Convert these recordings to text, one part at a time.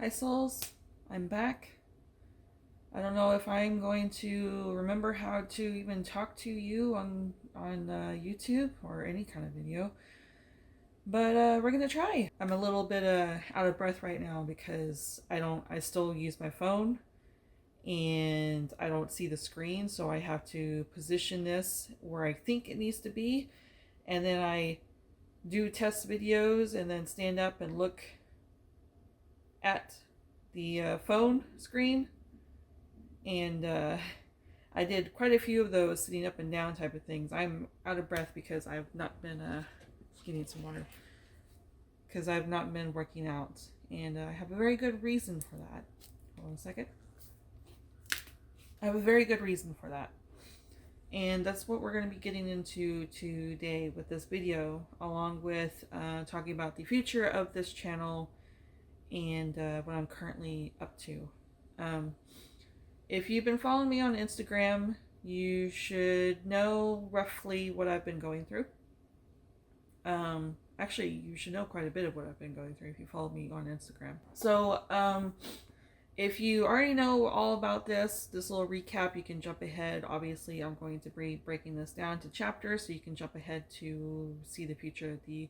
Hi souls, I'm back. I don't know if I'm going to remember how to even talk to you on YouTube or any kind of video, but we're gonna try. I'm a little bit out of breath right now because I still use my phone and I don't see the screen, so I have to position this where I think it needs to be, and then I do test videos and then stand up and look at the phone screen. And I did quite a few of those sitting up and down type of things. I'm out of breath because I've not been getting some water because I've not been working out, and I have a very good reason for that. Hold on a second. I have a very good reason for that, and that's what we're going to be getting into today with this video, along with talking about the future of this channel and what I'm currently up to. If you've been following me on Instagram, you should know roughly what I've been going through. Actually, you should know quite a bit of what I've been going through if you follow me on Instagram. So, if you already know all about this little recap, you can jump ahead. Obviously, I'm going to be breaking this down to chapters, so you can jump ahead to see the future of the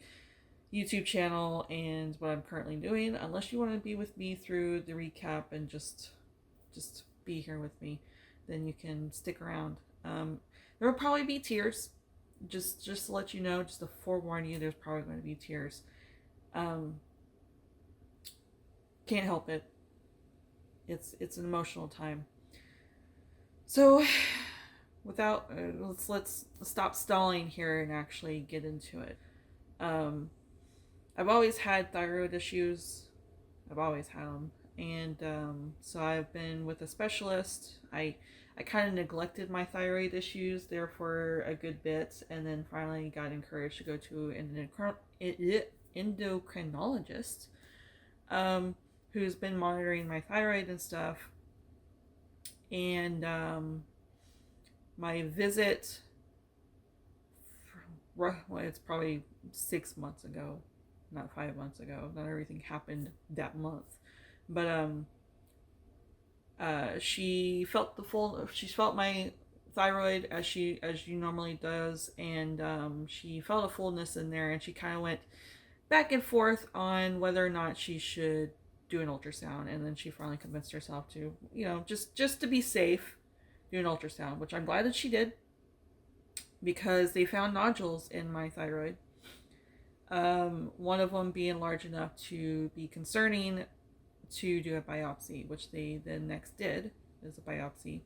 YouTube channel and what I'm currently doing, unless you want to be with me through the recap and just be here with me, then you can stick around. There will probably be tears, just to let you know, just to forewarn you, there's probably going to be tears. Can't help it. It's an emotional time. So without let's stop stalling here and actually get into it. I've always had thyroid issues. I've always had them. And so I've been with a specialist. I kind of neglected my thyroid issues there for a good bit, and then finally got encouraged to go to an endocrinologist who's been monitoring my thyroid and stuff. And my visit, well, it's probably 6 months ago, not 5 months ago. Not everything happened that month. But she felt my thyroid as she normally does, and she felt a fullness in there, and she kind of went back and forth on whether or not she should do an ultrasound, and then she finally convinced herself to, just to be safe, do an ultrasound, which I'm glad that she did, because they found nodules in my thyroid. One of them being large enough to be concerning to do a biopsy, which they then next did, as a biopsy.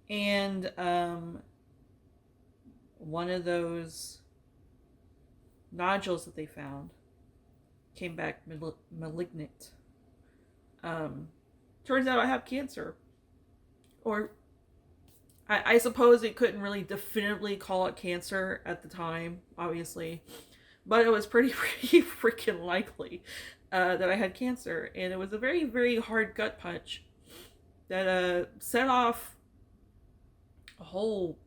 And one of those nodules that they found came back malignant. Turns out I have cancer. Or I suppose it couldn't really definitively call it cancer at the time, obviously, but it was pretty freaking likely that I had cancer. And it was a very, very hard gut punch that set off a whole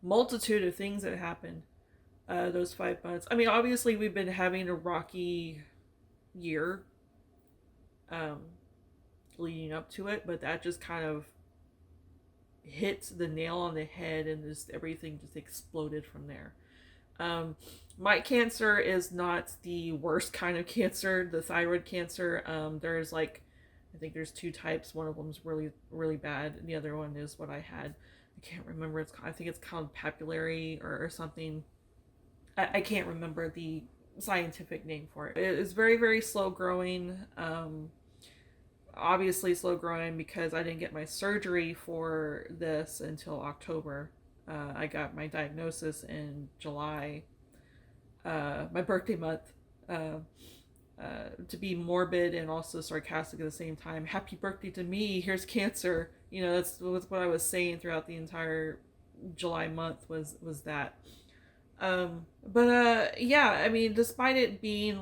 multitude of things that happened those 5 months. I mean, obviously we've been having a rocky year leading up to it, but that just kind of hit the nail on the head, and just everything just exploded from there. My cancer is not the worst kind of cancer, the thyroid cancer. There's I think there's 2 types. One of them is really, really bad, and the other one is what I had. I can't remember. I think it's called papillary or something. I can't remember the scientific name for it. It is very, very slow growing. Obviously slow growing because I didn't get my surgery for this until October. I got my diagnosis in July, my birthday month. To be morbid and also sarcastic at the same time, happy birthday to me, here's cancer. That's what I was saying throughout the entire July month was that. Yeah, I mean, despite it being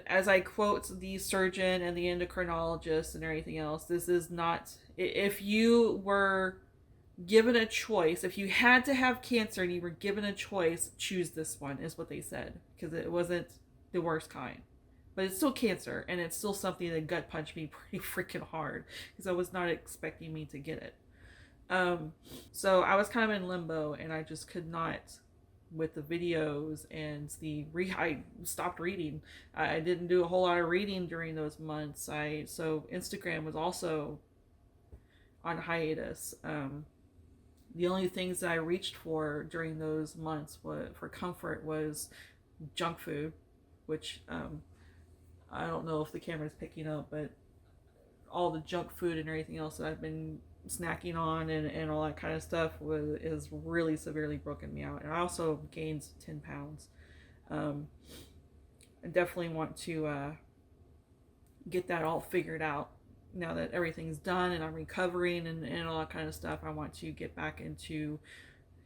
as I quote the surgeon and the endocrinologist and everything else, this is not, if you were given a choice, if you had to have cancer and you were given a choice, choose this one, is what they said, because it wasn't the worst kind. but it's still cancer, and it's still something that gut punched me pretty freaking hard because I was not expecting me to get it. Um, so I was kind of in limbo, and I just could not with the videos and I stopped reading. I didn't do a whole lot of reading during those months. So Instagram was also on hiatus. The only things that I reached for during those months for comfort was junk food, which I don't know if the camera's picking up, but all the junk food and everything else that I've been snacking on and all that kind of stuff is really severely broken me out. And I also gained 10 pounds. I definitely want to get that all figured out now that everything's done and I'm recovering and all that kind of stuff. I want to get back into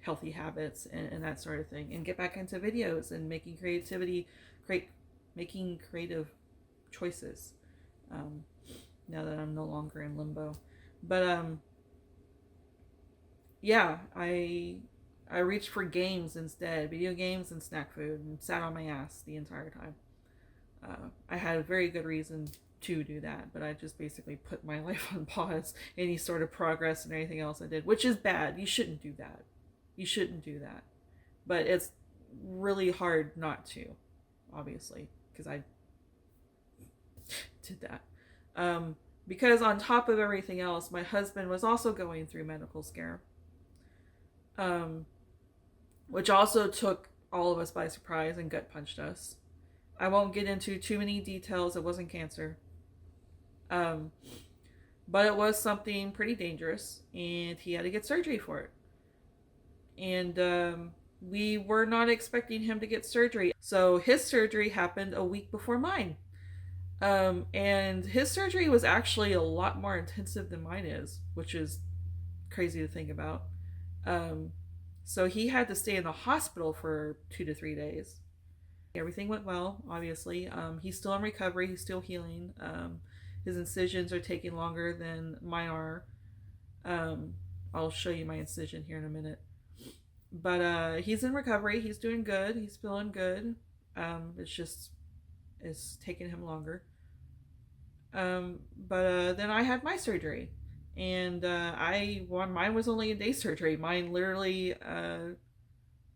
healthy habits and that sort of thing, and get back into videos and making making creative choices. Now that I'm no longer in limbo. But yeah, I reached for games instead, video games and snack food, and sat on my ass the entire time. I had a very good reason to do that, but I just basically put my life on pause, any sort of progress and anything else I did, which is bad. You shouldn't do that. You shouldn't do that. But it's really hard not to, obviously, because I did that. Because on top of everything else, my husband was also going through medical scare, which also took all of us by surprise and gut punched us. I won't get into too many details. It wasn't cancer. But it was something pretty dangerous, and he had to get surgery for it. And we were not expecting him to get surgery. So his surgery happened a week before mine. And his surgery was actually a lot more intensive than mine is, which is crazy to think about. So he had to stay in the hospital for 2 to 3 days. Everything went well, obviously. He's still in recovery. He's still healing. His incisions are taking longer than mine are. I'll show you my incision here in a minute. But he's in recovery. He's doing good. He's feeling good. It's taking him longer. But then I had my surgery, and mine was only a day surgery. Mine literally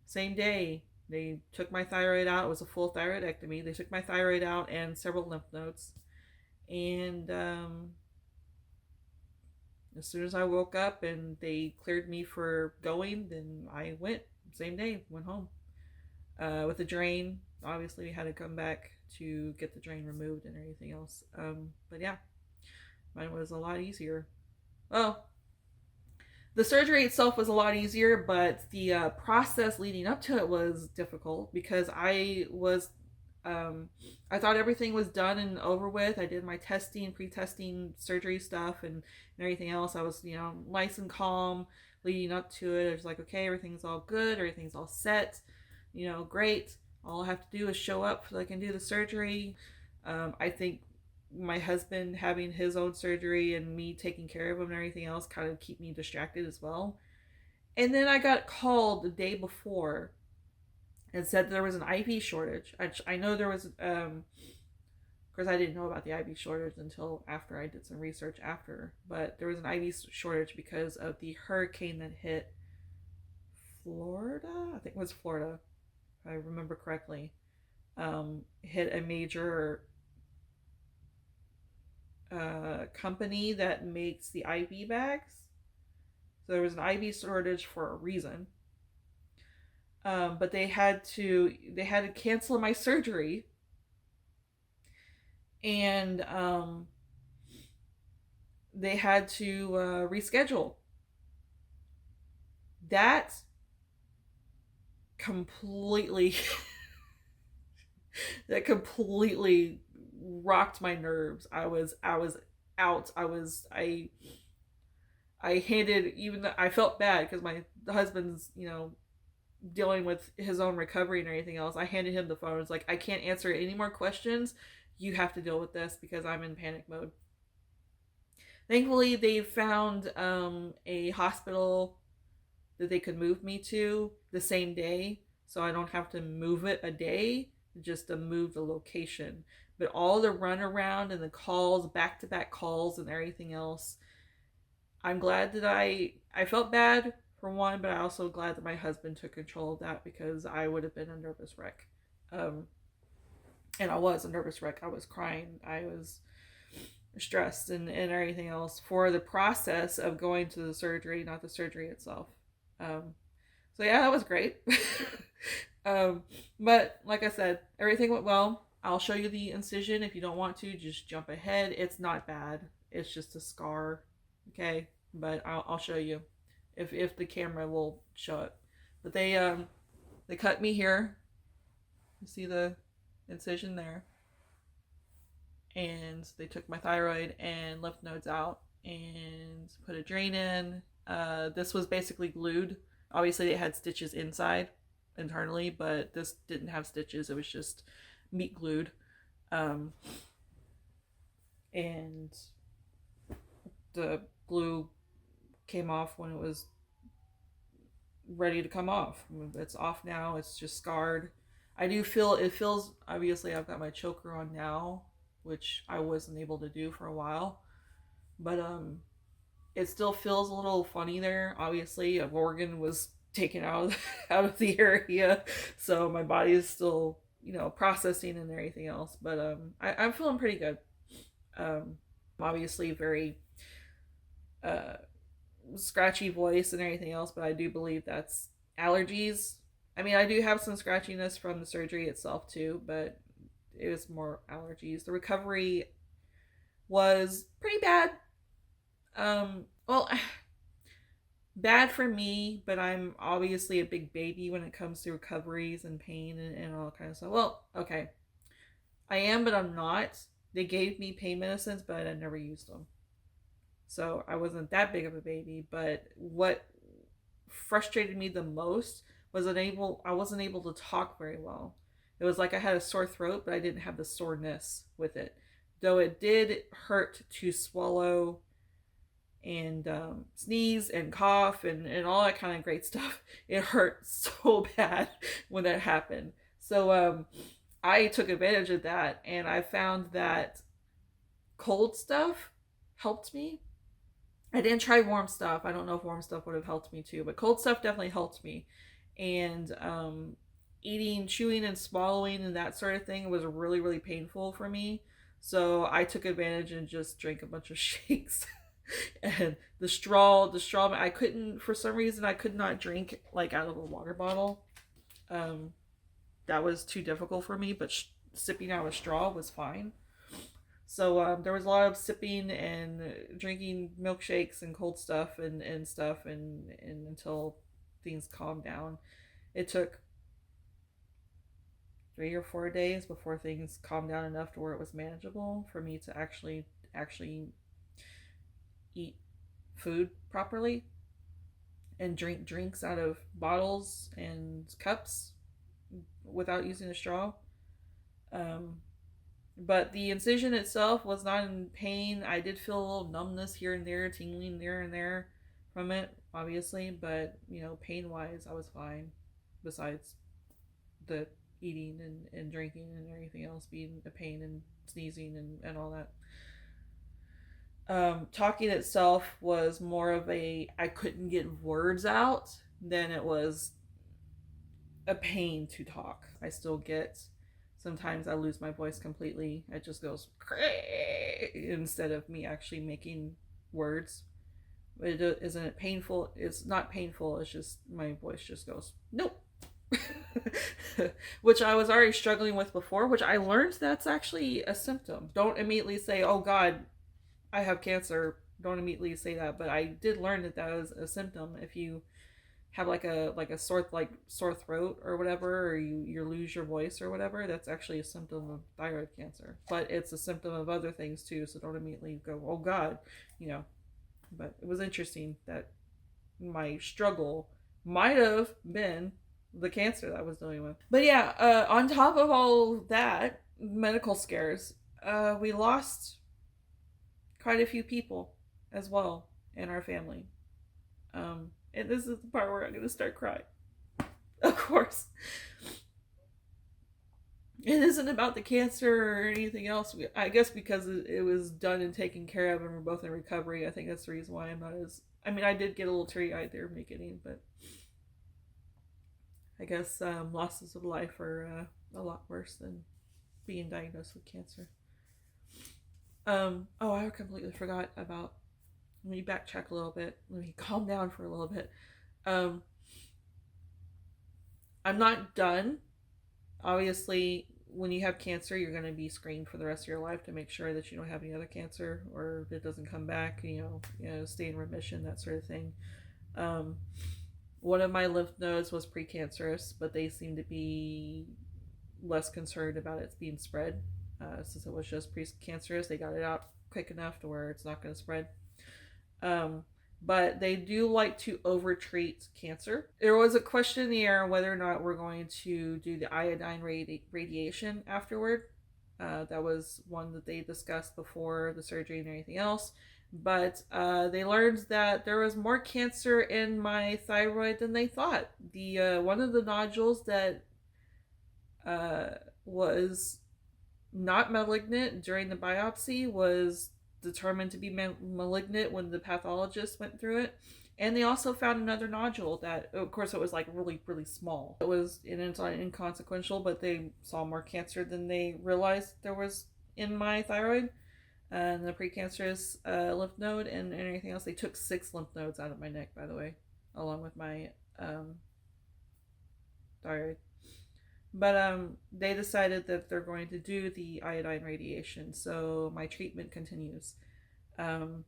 same day. They took my thyroid out. It was a full thyroidectomy. They took my thyroid out and several lymph nodes. And as soon as I woke up and they cleared me for going, then I went. Same day, went home. With the drain. Obviously, we had to come back to get the drain removed and everything else. But yeah, mine was a lot easier. Well, the surgery itself was a lot easier, but the process leading up to it was difficult because I thought everything was done and over with. I did my testing, pre-testing surgery stuff and everything else. I was, nice and calm leading up to it. I was like, okay, everything's all good. Everything's all set. Great. All I have to do is show up so I can do the surgery. I think my husband having his own surgery and me taking care of him and everything else kind of keep me distracted as well. And then I got called the day before and said there was an IV shortage. I know there was, of course I didn't know about the IV shortage until after I did some research after, but there was an IV shortage because of the hurricane that hit Florida. I think it was Florida, if I remember correctly. Hit a major company that makes the IV bags. So there was an IV shortage for a reason. But they had to cancel my surgery, and they had to reschedule. That completely rocked my nerves. I was out. I felt bad because my husband's, dealing with his own recovery and everything else. I handed him the phone. I was like, I can't answer any more questions. You have to deal with this because I'm in panic mode. Thankfully, they found a hospital that they could move me to the same day, so I don't have to move it a day, just to move the location. But all the run around and the calls, back to back calls and everything else, I'm glad that I felt bad for one, but I also glad that my husband took control of that, because I would have been a nervous wreck. Um, and I was a nervous wreck. I was crying. I was stressed and everything else for the process of going to the surgery, not the surgery itself. So yeah, that was great. But like I said, everything went well. I'll show you the incision. If you don't want to, just jump ahead. It's not bad. It's just a scar. Okay, but I'll show you if the camera will show it. But they cut me here. You see the incision there, and they took my thyroid and lymph nodes out and put a drain in. This was basically glued. Obviously, it had stitches inside internally, but this didn't have stitches. It was just meat glued. And the glue came off when it was ready to come off. It's off now. It's just scarred. I do feel it feels, obviously I've got my choker on now, which I wasn't able to do for a while, but it still feels a little funny there. Obviously, an organ was taken out of the area, so my body is still, processing and everything else. But I'm feeling pretty good. Obviously, very scratchy voice and everything else, but I do believe that's allergies. I mean, I do have some scratchiness from the surgery itself too, but it was more allergies. The recovery was pretty bad. Well, bad for me, but I'm obviously a big baby when it comes to recoveries and pain and all kind of stuff. Well, okay. I am, but I'm not. They gave me pain medicines, but I never used them. So I wasn't that big of a baby, but what frustrated me the most was I wasn't able to talk very well. It was like I had a sore throat, but I didn't have the soreness with it. Though it did hurt to swallow and sneeze and cough and all that kind of great stuff. It hurt so bad when that happened. So I took advantage of that, and I found that cold stuff helped me. I didn't try warm stuff. I don't know if warm stuff would have helped me too, but cold stuff definitely helped me. And eating, chewing, and swallowing and that sort of thing was really, really painful for me. So I took advantage and just drank a bunch of shakes. And the straw, I couldn't, for some reason, I could not drink like out of a water bottle. That was too difficult for me, but sipping out of a straw was fine. So there was a lot of sipping and drinking milkshakes and cold stuff and stuff and until things calmed down. It took 3 or 4 days before things calmed down enough to where it was manageable for me to actually eat food properly and drink drinks out of bottles and cups without using a straw. But the incision itself was not in pain. I did feel a little numbness here and there, tingling there and there from it, obviously, but pain wise I was fine, besides the eating and drinking and everything else being a pain, and sneezing and all that. Talking itself was more of I couldn't get words out than it was a pain to talk. I still get, sometimes I lose my voice completely. It just goes instead of me actually making words. But isn't it painful? It's not painful. It's just my voice just goes nope. Which I was already struggling with before, which I learned that's actually a symptom. Don't immediately say, oh God, I have cancer. Don't immediately say that. But I did learn that was a symptom. If you have like a sore throat or whatever, or you lose your voice or whatever, that's actually a symptom of thyroid cancer. But it's a symptom of other things too, so don't immediately go, oh God, But it was interesting that my struggle might have been the cancer that I was dealing with. But yeah, on top of all that, medical scares, we lost quite a few people as well in our family. And this is the part where I'm going to start crying. Of course. It isn't about the cancer or anything else. I guess because it was done and taken care of and we're both in recovery, I think that's the reason why I'm not as... I mean, I did get a little teary-eyed there in the beginning, but I guess losses of life are a lot worse than being diagnosed with cancer. Oh, I completely forgot about... Let me backtrack a little bit. Let me calm down for a little bit. Um, I'm not done. Obviously, when you have cancer, you're going to be screened for the rest of your life to make sure that you don't have any other cancer or it doesn't come back. Stay in remission, that sort of thing. Um, One of my lymph nodes was precancerous, but they seem to be less concerned about it being spread. Since it was just precancerous, they got it out quick enough to where it's not going to spread. Um, but they do like to overtreat cancer. There was a question in the air whether or not we're going to do the iodine radiation afterward. That was one that they discussed before the surgery and everything else. But they learned that there was more cancer in my thyroid than they thought. The one of the nodules that was not malignant during the biopsy was determined to be malignant when the pathologist went through it. And they also found another nodule that, of course, it was like really, really small. It was inconsequential, but they saw more cancer than they realized there was in my thyroid and the precancerous lymph node and anything else. They took 6 lymph nodes out of my neck, by the way, along with my thyroid. But they decided that they're going to do the iodine radiation, so my treatment continues. Of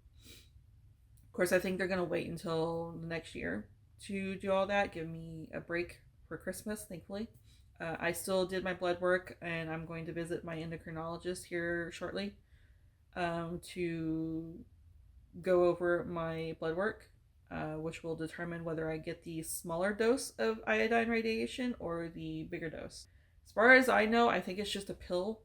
course, I think they're going to wait until the next year to do all that, give me a break for Christmas, thankfully. I still did my blood work, and I'm going to visit my endocrinologist here shortly to go over my blood work, which will determine whether I get the smaller dose of iodine radiation or the bigger dose. As far as I know, I think it's just a pill.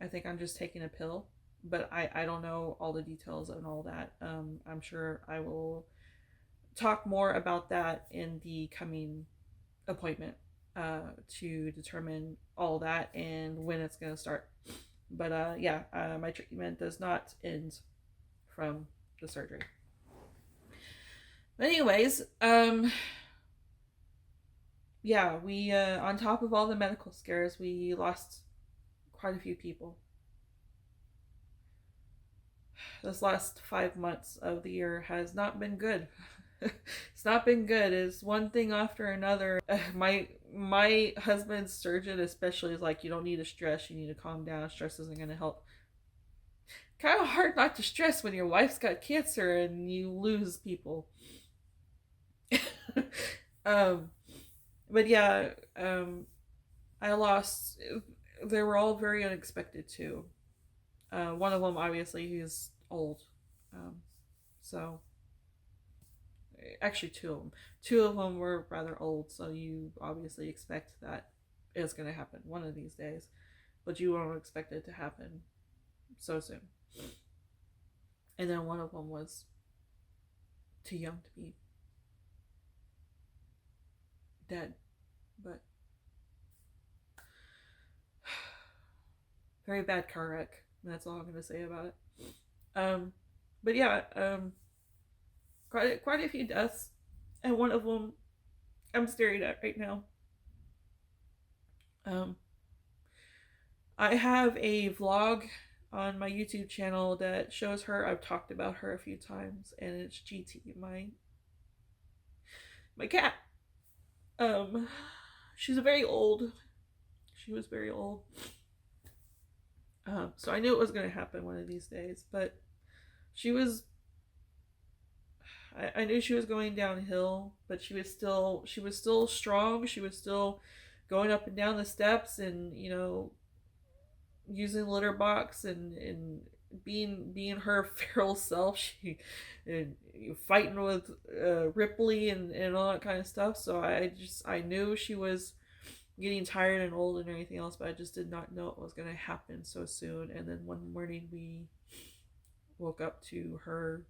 I think I'm just taking a pill, but I don't know all the details and all that. I'm sure I will talk more about that in the coming appointment to determine all that and when it's going to start. But my treatment does not end from the surgery. But anyways, we on top of all the medical scares, we lost quite a few people. This last 5 months of the year has not been good. It's not been good. It's one thing after another. My husband's surgeon especially is like, you don't need to stress, you need to calm down. Stress isn't going to help. Kind of hard not to stress when your wife's got cancer and you lose people. But yeah, I lost. They were all very unexpected too. One of them, obviously, he's old. So actually, two of them. Two of them were rather old, so you obviously expect that it's going to happen one of these days, but you don't expect it to happen so soon. And then one of them was too young to be dead, but very bad car wreck. That's all I'm gonna say about it. But yeah, quite a few deaths, and one of them I'm staring at right now. I have a vlog on my YouTube channel that shows her. I've talked about her a few times, and it's GT, my cat. She's very old. She was very old. So I knew it was going to happen one of these days, but she was... I knew she was going downhill, but she was still strong. She was still going up and down the steps and, using the litter box and being her feral self. She and fighting with Ripley and all that kind of stuff. So I knew she was getting tired and old and everything else, but I just did not know it was going to happen so soon. And then one morning we woke up to her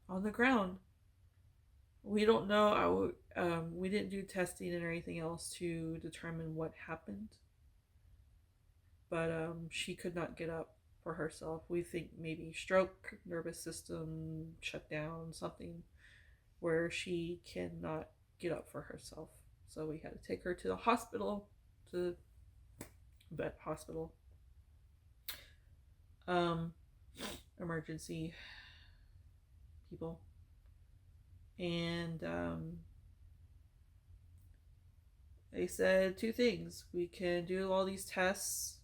on the ground. We don't know. We didn't do testing and anything else to determine what happened, but she could not get up for herself. We think maybe stroke, nervous system shut down, something where she cannot get up for herself. So we had to take her to the hospital, to the vet hospital, um, emergency people, and they said two things: we can do all these tests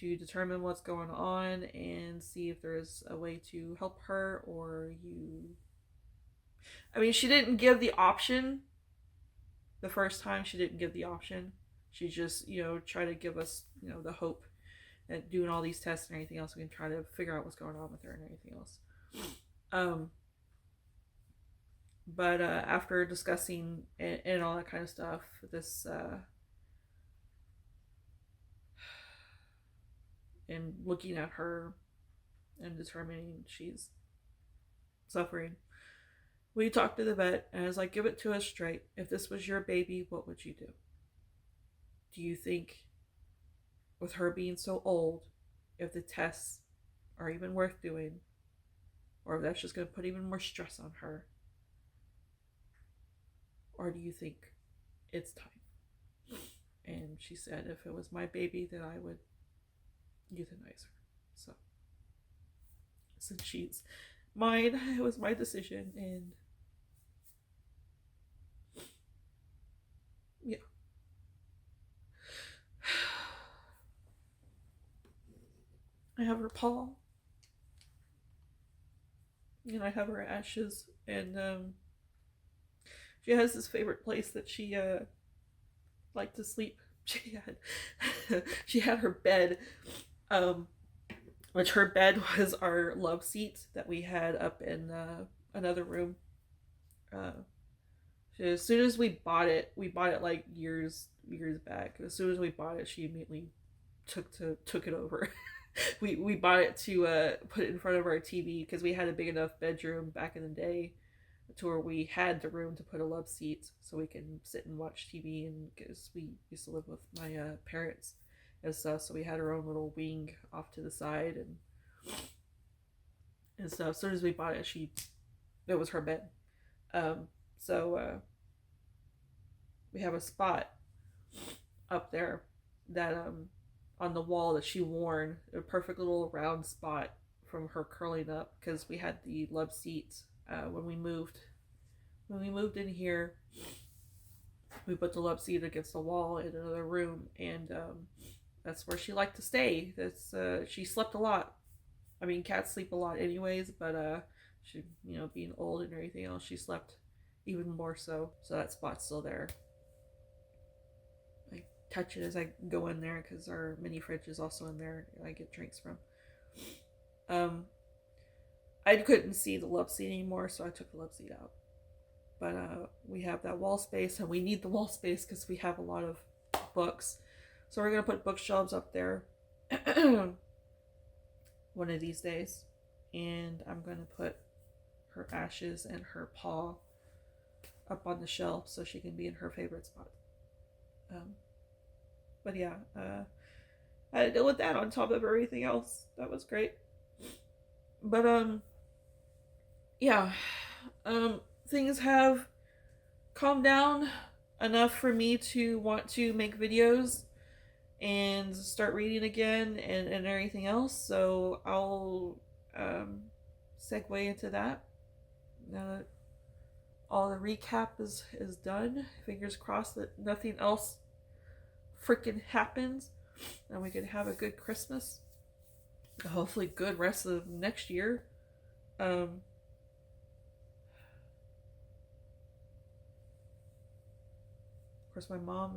to determine what's going on and see if there's a way to help her, or you. I mean, she didn't give the option the first time. She didn't give the option. She just, tried to give us, the hope that doing all these tests and everything else, we can try to figure out what's going on with her and everything else. But after discussing and all that kind of stuff, this and looking at her and determining she's suffering, we talked to the vet, and I was like, give it to us straight. If this was your baby, what would you do? Do you think, with her being so old, if the tests are even worth doing, or if that's just going to put even more stress on her? Or do you think it's time? And she said, if it was my baby, then I would euthanize her. So, since she's mine, it was my decision, and yeah. I have her paw, and I have her ashes, and she has this favorite place that she liked to sleep. She had her bed, which her bed was our love seat that we had up in another room. As soon as we bought it like years back. As soon as we bought it, she immediately took it over. we bought it to put it in front of our TV because we had a big enough bedroom back in the day to where we had the room to put a love seat so we can sit and watch TV, and because we used to live with my parents and stuff, so we had our own little wing off to the side and stuff. As soon as we bought it, it was her bed. So we have a spot up there that on the wall that she worn, a perfect little round spot from her curling up, because we had the love seat when we moved in here. We put the love seat against the wall in another room, and that's where she liked to stay. She slept a lot. I mean, cats sleep a lot anyways, but she, being old and everything else, she slept even more so. So that spot's still there. I touch it as I go in there because our mini fridge is also in there. I get drinks from. I couldn't see the love seat anymore, so I took the love seat out. But we have that wall space, and we need the wall space because we have a lot of books. So we're going to put bookshelves up there one of these days. And I'm going to put her ashes and her paw up on the shelf so she can be in her favorite spot. But yeah, I had to deal with that on top of everything else. That was great. But yeah, things have calmed down enough for me to want to make videos and start reading again and everything else. So I'll segue into that now that all the recap is done. Fingers crossed that nothing else freaking happens, and we can have a good Christmas. Hopefully good rest of next year. Of course, my mom,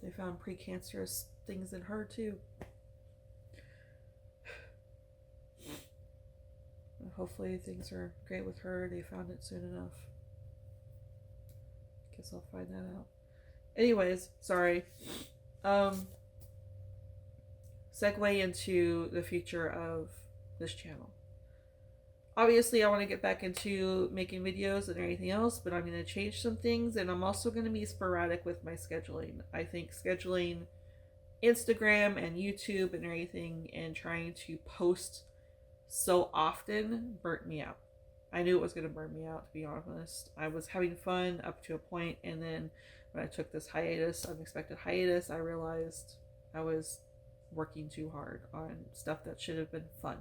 they found precancerous things in her too. And hopefully things are great with her. They found it soon enough. Guess I'll find that out. Anyways, sorry. Segue into the future of this channel. obviously I want to get back into making videos and everything else, but I'm going to change some things, and I'm also going to be sporadic with my scheduling. I think scheduling Instagram and YouTube and everything and trying to post so often burnt me out. I knew it was going to burn me out, to be honest. I was having fun up to a point, and then when I took this hiatus, unexpected hiatus, I realized I was working too hard on stuff that should have been fun.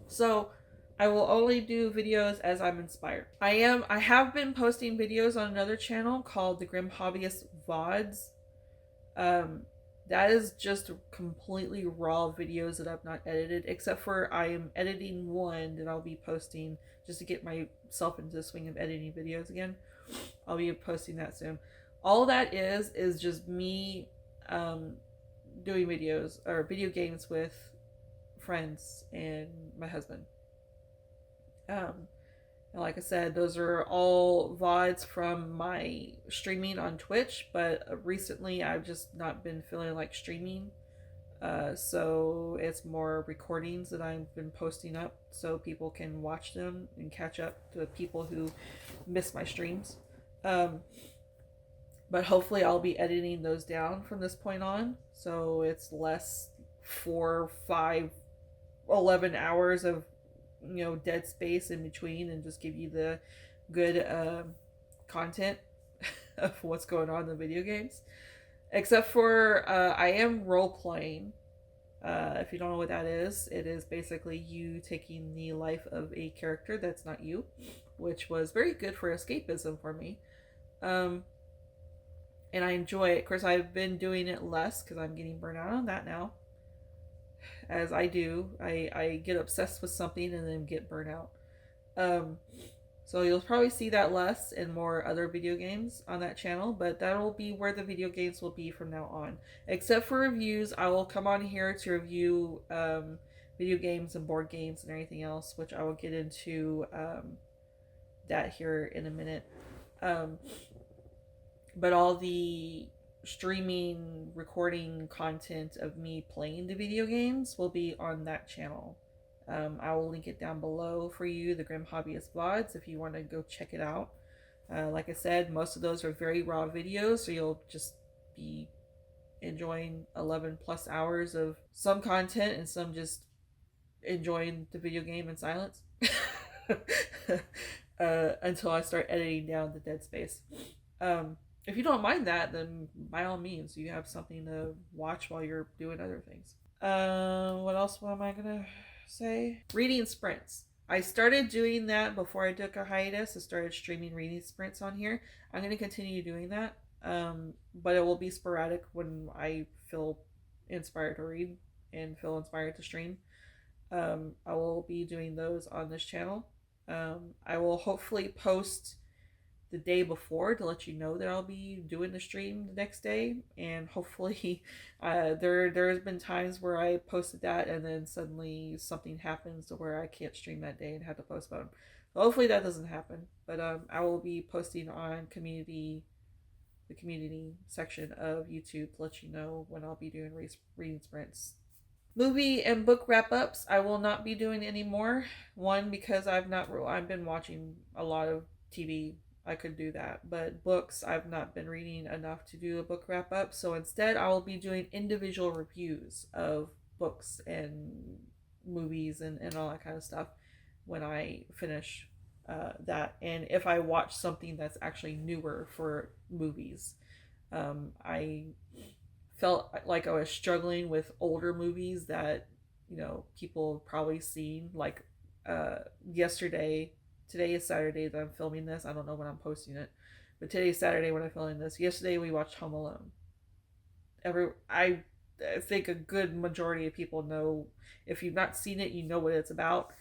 So I will only do videos as I'm inspired. I have been posting videos on another channel called the Grim Hobbyist VODs. That is just completely raw videos that I've not edited, except for I am editing one that I'll be posting just to get myself into the swing of editing videos again. I'll be posting that soon. All that is just me doing videos or video games with friends and my husband. And like I said, those are all VODs from my streaming on Twitch, but recently I've just not been feeling like streaming. So it's more recordings that I've been posting up so people can watch them and catch up to people who miss my streams. But hopefully I'll be editing those down from this point on, so it's less 4, 5, 11 hours of dead space in between, and just give you the good content of what's going on in the video games. Except for I am role playing. If you don't know what that is, it is basically you taking the life of a character that's not you, which was very good for escapism for me. And I enjoy it. Of course, I've been doing it less because I'm getting burnt out on that now. As I do, I get obsessed with something and then get burnt out. So you'll probably see that less and more other video games on that channel, but that'll be where the video games will be from now on. Except for reviews, I will come on here to review video games and board games and everything else, which I will get into that here in a minute. But all the streaming, recording content of me playing the video games will be on that channel. I will link it down below for you, the Grim Hobbyist VODs, if you want to go check it out. Like I said, most of those are very raw videos, so you'll just be enjoying 11 plus hours of some content and some just enjoying the video game in silence. Until I start editing down the dead space. If you don't mind that, then by all means, you have something to watch while you're doing other things. What else am I gonna say? Reading sprints. I started doing that before I took a hiatus. I started streaming reading sprints on here. I'm gonna continue doing that, but it will be sporadic when I feel inspired to read and feel inspired to stream. I will be doing those on this channel. I will hopefully post the day before to let you know that I'll be doing the stream the next day, and hopefully there's been times where I posted that and then suddenly something happens to where I can't stream that day and have to postpone. So hopefully that doesn't happen, but I will be posting on the community section of YouTube to let you know when I'll be doing reading sprints. Movie and book wrap-ups I will not be doing anymore. One, because I've been watching a lot of TV. I could do that, but books I've not been reading enough to do a book wrap-up, so instead I will be doing individual reviews of books and movies and all that kind of stuff when I finish that. And if I watch something that's actually newer for movies, I felt like I was struggling with older movies that people have probably seen, like today is Saturday that I'm filming this. I don't know when I'm posting it, but today is Saturday when I'm filming this. Yesterday we watched Home Alone. I think a good majority of people know. If you've not seen it, you know what it's about.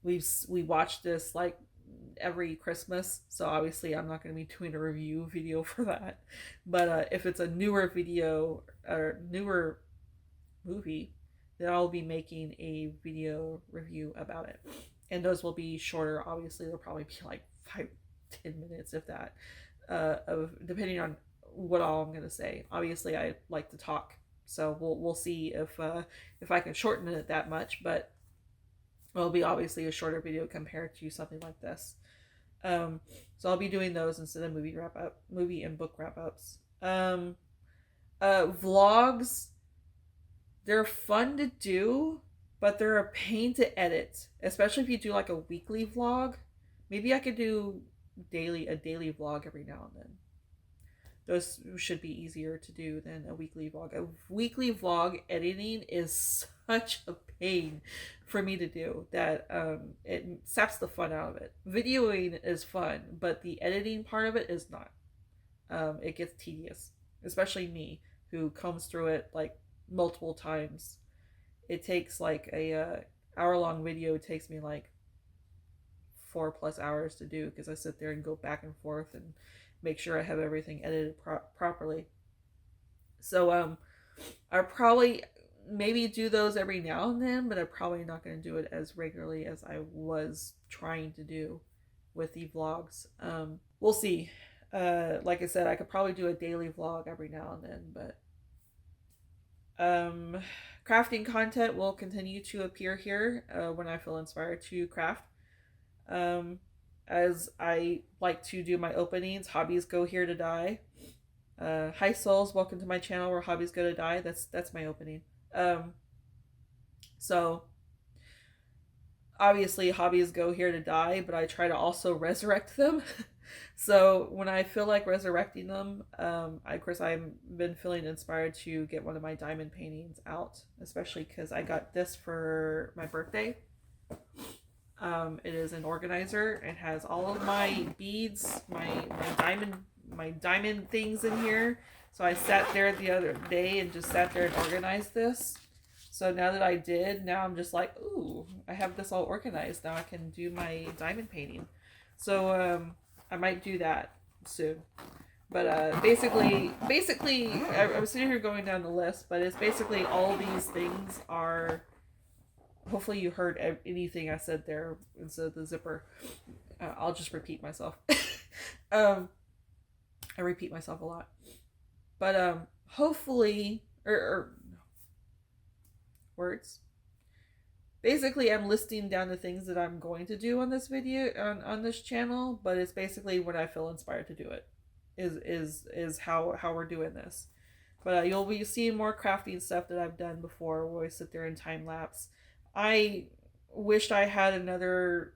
We watched this like every Christmas, so obviously I'm not going to be doing a review video for that. But if it's a newer video or newer movie, then I'll be making a video review about it. And those will be shorter. Obviously, they'll probably be like 5-10 minutes, if that, depending on what all I'm gonna say. Obviously, I like to talk, so we'll see if I can shorten it that much. But It'll be obviously a shorter video compared to something like this. So I'll be doing those instead of movie and book wrap ups. Vlogs, they're fun to do, but they're a pain to edit, especially if you do like a weekly vlog. Maybe I could do a daily vlog every now and then. Those should be easier to do than a weekly vlog. A weekly vlog editing is such a pain for me to do that it saps the fun out of it. Videoing is fun, but the editing part of it is not. It gets tedious, especially me who combs through it like multiple times. It takes like a hour-long video takes me like 4+ hours to do because I sit there and go back and forth and make sure I have everything edited properly. So I probably maybe do those every now and then, but I'm probably not going to do it as regularly as I was trying to do with the vlogs. We'll see. Like I said, I could probably do a daily vlog every now and then, but crafting content will continue to appear here when I feel inspired to craft. As I like to do my openings, hobbies go here to die. Hi souls, welcome to my channel where hobbies go to die. That's my opening. So obviously hobbies go here to die, but I try to also resurrect them. So when I feel like resurrecting them, of course I've been feeling inspired to get one of my diamond paintings out, especially because I got this for my birthday. It is an organizer. It has all of my beads, my diamond things in here. So I sat there the other day and just sat there and organized this. So now that I did, now I'm just like, ooh, I have this all organized. Now I can do my diamond painting. So I might do that soon. But basically, I'm sitting here going down the list, but it's basically all these things are. Hopefully you heard anything I said there instead of the zipper. I'll just repeat myself. I repeat myself a lot. But hopefully, words. Basically, I'm listing down the things that I'm going to do on this video, on this channel, but it's basically when I feel inspired to do it. Is how we're doing this. But you'll be seeing more crafting stuff that I've done before where I sit there and time lapse. I wished I had another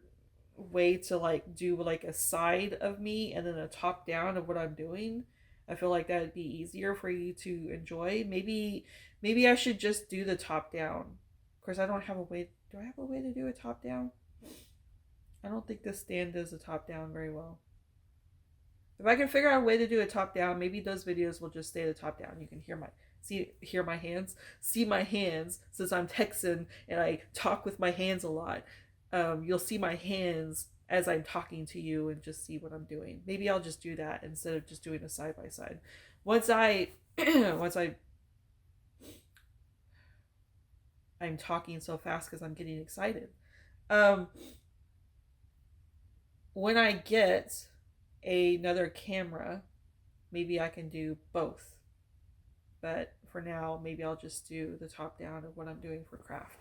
way to like do like a side of me and then a top down of what I'm doing. I feel like that would be easier for you to enjoy. Maybe I should just do the top down. Of course, I don't have a way. Do I have a way to do a top down? I don't think this stand does a top down very well. If I can figure out a way to do a top down, maybe those videos will just stay the top down. You can hear my hands, see my hands, since I'm Texan and I talk with my hands a lot. You'll see my hands as I'm talking to you and just see what I'm doing. Maybe I'll just do that instead of just doing a side by side. I'm talking so fast because I'm getting excited. When I get another camera, maybe I can do both. But for now, maybe I'll just do the top down of what I'm doing for craft.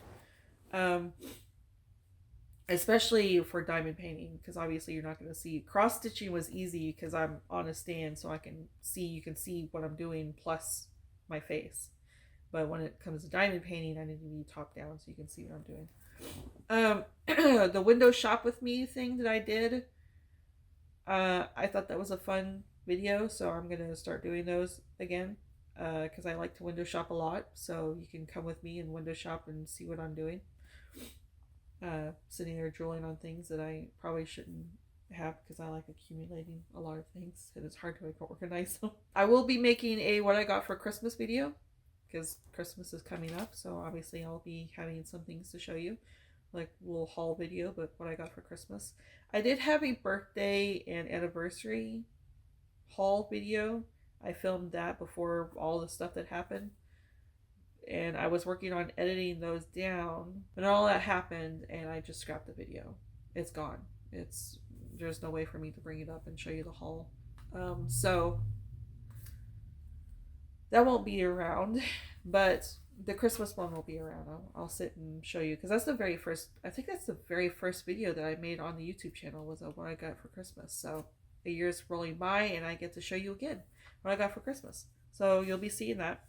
Especially for diamond painting, because obviously you're not going to see. Cross stitching was easy because I'm on a stand, so you can see what I'm doing plus my face. But when it comes to diamond painting, I need to be top down so you can see what I'm doing. The window shop with me thing that I did, I thought that was a fun video, so I'm going to start doing those again. Because I like to window shop a lot, so you can come with me and window shop and see what I'm doing. Sitting there drooling on things that I probably shouldn't have because I like accumulating a lot of things and it's hard to organize them. I will be making a what I got for Christmas video because Christmas is coming up, so obviously I'll be having some things to show you, like a little haul video, but what I got for Christmas. I did have a birthday and anniversary haul video. I filmed that before all the stuff that happened. And I was working on editing those down. But all that happened and I just scrapped the video. It's gone. There's no way for me to bring it up and show you the haul. So that won't be around. But The Christmas one will be around. I'll sit and show you because that's the very first. I think that's the very first video that I made on the YouTube channel was of what I got for Christmas. So a year's rolling by, and I get to show you again what I got for Christmas. So you'll be seeing that.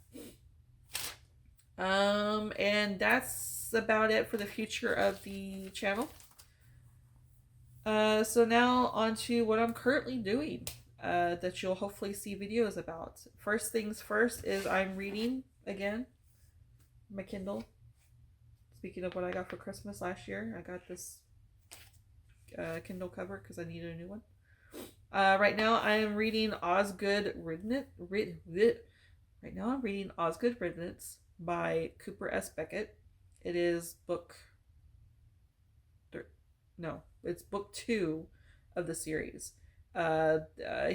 And that's about it for the future of the channel. So now on to what I'm currently doing. That you'll hopefully see videos about. First things first is I'm reading again. My Kindle. Speaking of what I got for Christmas last year, I got this Kindle cover because I needed a new one. Right now I am reading Osgood Riddance. Right now I'm reading Osgood Riddance by Cooper S. Beckett. It is it's book 2 of the series.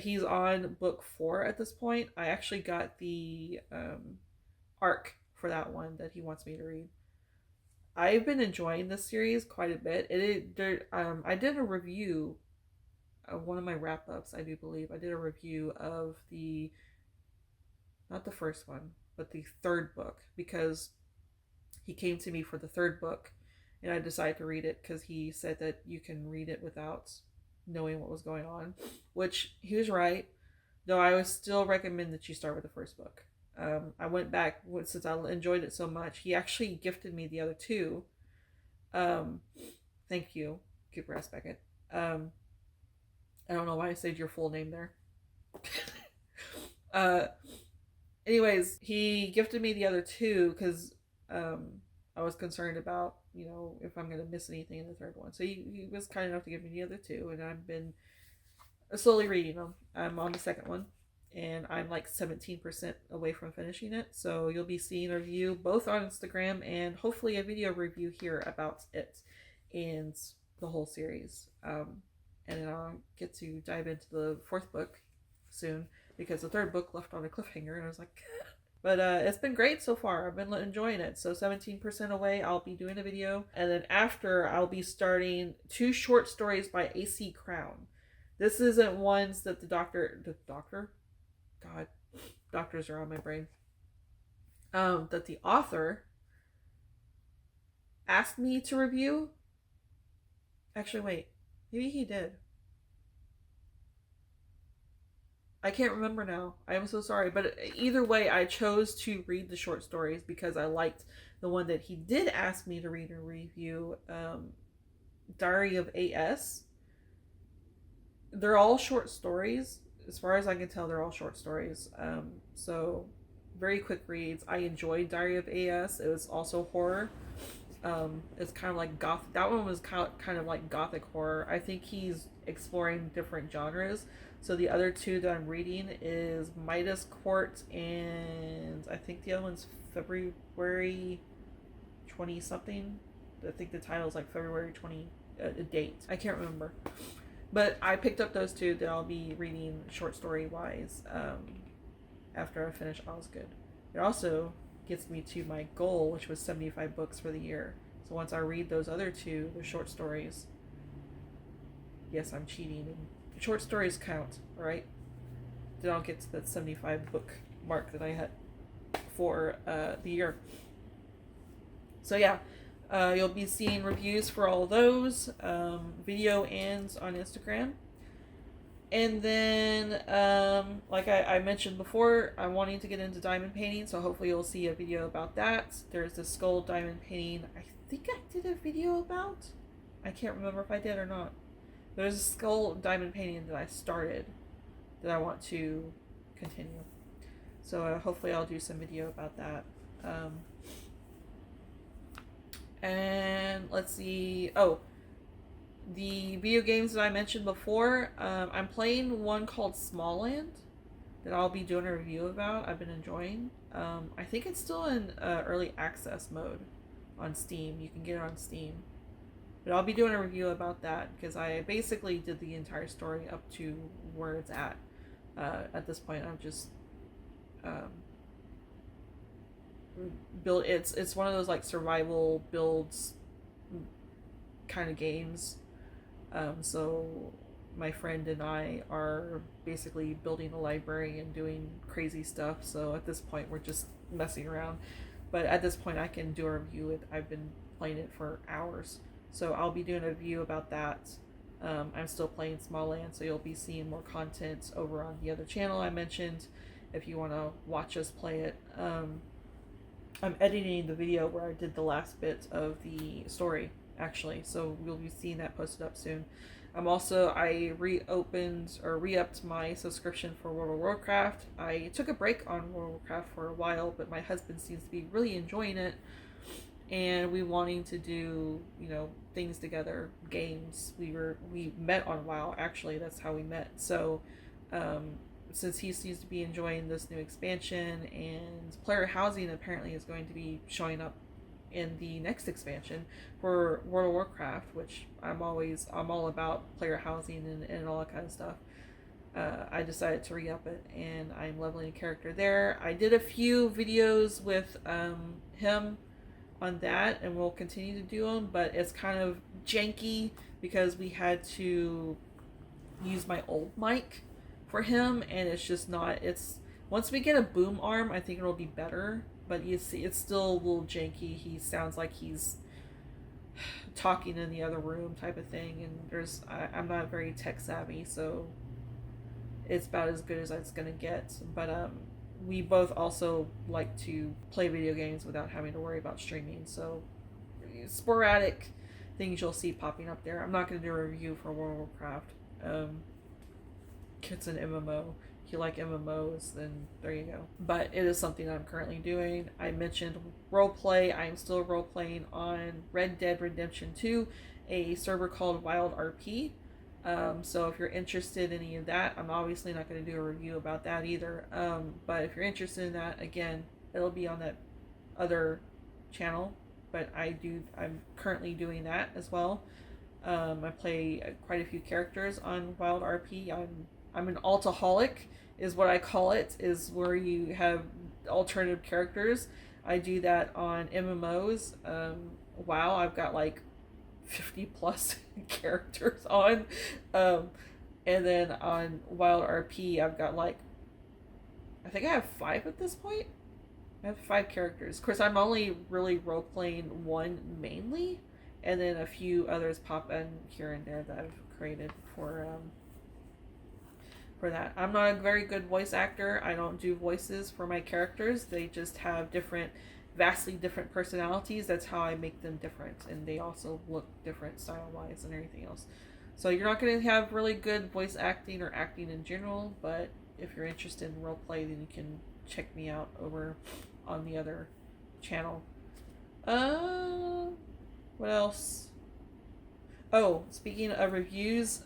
He's on book 4 at this point. I actually got the arc for that one that he wants me to read. I've been enjoying this series quite a bit. I did a review of one of my wrap-ups, I do believe. I did a review of not the first one, but the 3rd book, because he came to me for the 3rd book, and I decided to read it because he said that you can read it without knowing what was going on, which he was right, though I would still recommend that you start with the 1st book. I went back since I enjoyed it so much. He actually gifted me the other 2. Thank you, Cooper S. Beckett. I don't know why I said your full name there. Anyways, he gifted me the other 2 because I was concerned about, if I'm going to miss anything in the 3rd one. So he was kind enough to give me the other 2, and I've been slowly reading them. I'm on the 2nd one, and I'm like 17% away from finishing it. So you'll be seeing a review both on Instagram and hopefully a video review here about it and the whole series. And then I'll get to dive into the 4th book soon because the 3rd book left on a cliffhanger, and I was like, but it's been great so far. I've been enjoying it. So 17% away, I'll be doing a video. And then after, I'll be starting 2 short stories by A.C. Crown. This isn't ones that the doctor? God, doctors are on my brain. That the author asked me to review. Actually, wait. Maybe he did. I can't remember now. I am so sorry. But either way, I chose to read the short stories because I liked the one that he did ask me to read and review, Diary of A.S. They're all short stories. As far as I can tell, they're all short stories. So, very quick reads. I enjoyed Diary of A.S. It was also horror. It's kind of like goth. That one was kind of like gothic horror. I think he's exploring different genres. So the other 2 that I'm reading is Midas Court, and I think the other one's February 20 something. I think the title is like February 20 date. I can't remember. But I picked up those 2 that I'll be reading short story wise after I finish Osgood. It also gets me to my goal, which was 75 books for the year. So once I read those other 2, the short stories, yes, I'm cheating. Short stories count, right? Then I'll get to that 75 book mark that I had for the year. So yeah, you'll be seeing reviews for all those, video and on Instagram. And then, like I mentioned before, I'm wanting to get into diamond painting, so hopefully you'll see a video about that. There's this skull diamond painting I think I did a video about. I can't remember if I did or not. There's a skull diamond painting that I started that I want to continue. So hopefully I'll do some video about that. And let's see. Oh, the video games that I mentioned before. I'm playing one called Smallland that I'll be doing a review about. I've been enjoying. I think it's still in early access mode on Steam. You can get it on Steam. But I'll be doing a review about that because I basically did the entire story up to where it's at. At this point, I'm just build. It's one of those like survival builds kind of games. So my friend and I are basically building a library and doing crazy stuff. So at this point, we're just messing around. but at this point I can do a review. I've been playing it for hours, so I'll be doing a review about that. I'm still playing Small Land, so you'll be seeing more content over on the other channel I mentioned if you want to watch us play it. I'm editing the video where I did the last bit of the story, actually, so we'll be seeing that posted up soon. I reopened or re-upped my subscription for World of Warcraft. I took a break on World of Warcraft for a while, but my husband seems to be really enjoying it, and we wanting to do, you know, things together, games. We met on WoW, actually. That's how we met. So since he seems to be enjoying this new expansion, and player housing apparently is going to be showing up in the next expansion for World of Warcraft, which I'm all about player housing and all that kind of stuff. I decided to re-up it, and I'm leveling a character there. I did a few videos with him on that, and we'll continue to do them, but it's kind of janky because we had to use my old mic for him, and it's just not, it's, once we get a boom arm, I think it'll be better, but you see, it's still a little janky. He sounds like he's talking in the other room type of thing, and I'm not very tech savvy, so it's about as good as it's gonna get. But we both also like to play video games without having to worry about streaming, so sporadic things you'll see popping up there. I'm not going to do a review for World of Warcraft. It's an MMO. If you like MMOs, then there you go. But it is something I'm currently doing. I mentioned roleplay. I'm still roleplaying on Red Dead Redemption 2, a server called Wild RP. So if you're interested in any of that, I'm obviously not going to do a review about that either. But if you're interested in that, again, it'll be on that other channel. But I'm currently doing that as well. I play quite a few characters on Wild RP. I'm an altaholic, is what I call it, is where you have alternative characters. I do that on MMOs. WoW, I've got like 50 plus characters on. And then on Wild RP, I've got like, I think I have 5 at this point. I have 5 characters. Of course, I'm only really role-playing one mainly, and then a few others pop in here and there that I've created for that. I'm not a very good voice actor. I don't do voices for my characters. They just have vastly different personalities. That's how I make them different, and they also look different style-wise and everything else. So you're not going to have really good voice acting or acting in general, but if you're interested in roleplay, then you can check me out over on the other channel. What else? Oh, speaking of reviews,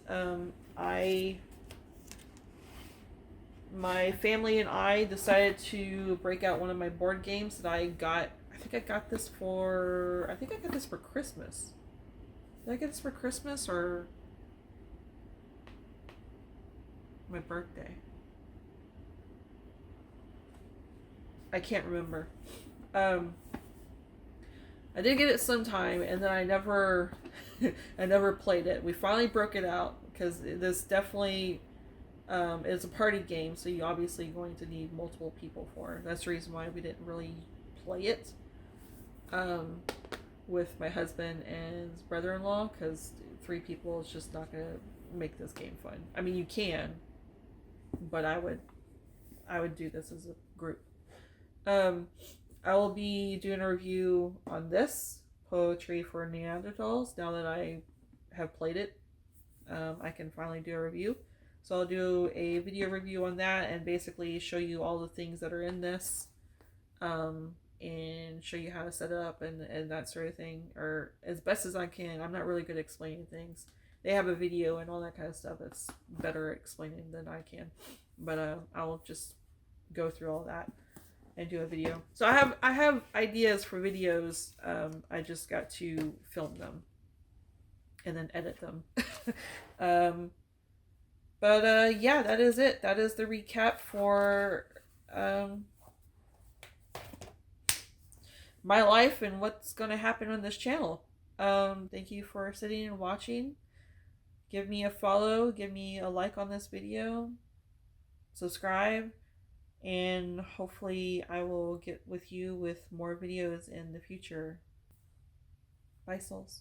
my family and I decided to break out one of my board games that I got. I think I got this for Christmas. Did I get this for Christmas or my birthday? I can't remember. I did get it sometime, and then I never played it. We finally broke it out because this definitely is a party game, so you're obviously going to need multiple people for it. That's the reason why we didn't really play it with my husband and his brother-in-law, because 3 people is just not going to make this game fun. I mean, you can, but I would do this as a group. I will be doing a review on this Poetry for Neanderthals. Now that I have played it, I can finally do a review. So I'll do a video review on that and basically show you all the things that are in this, and show you how to set it up and that sort of thing, or as best as I can. I'm not really good at explaining things. They have a video and all that kind of stuff that's better at explaining than I can, but I'll just go through all that and do a video. So I have ideas for videos. I just got to film them and then edit them. But yeah, that is it. That is the recap for my life and what's going to happen on this channel. Thank you for sitting and watching. Give me a follow, give me a like on this video, subscribe, And hopefully I will get with you with more videos in the future. Bye, souls.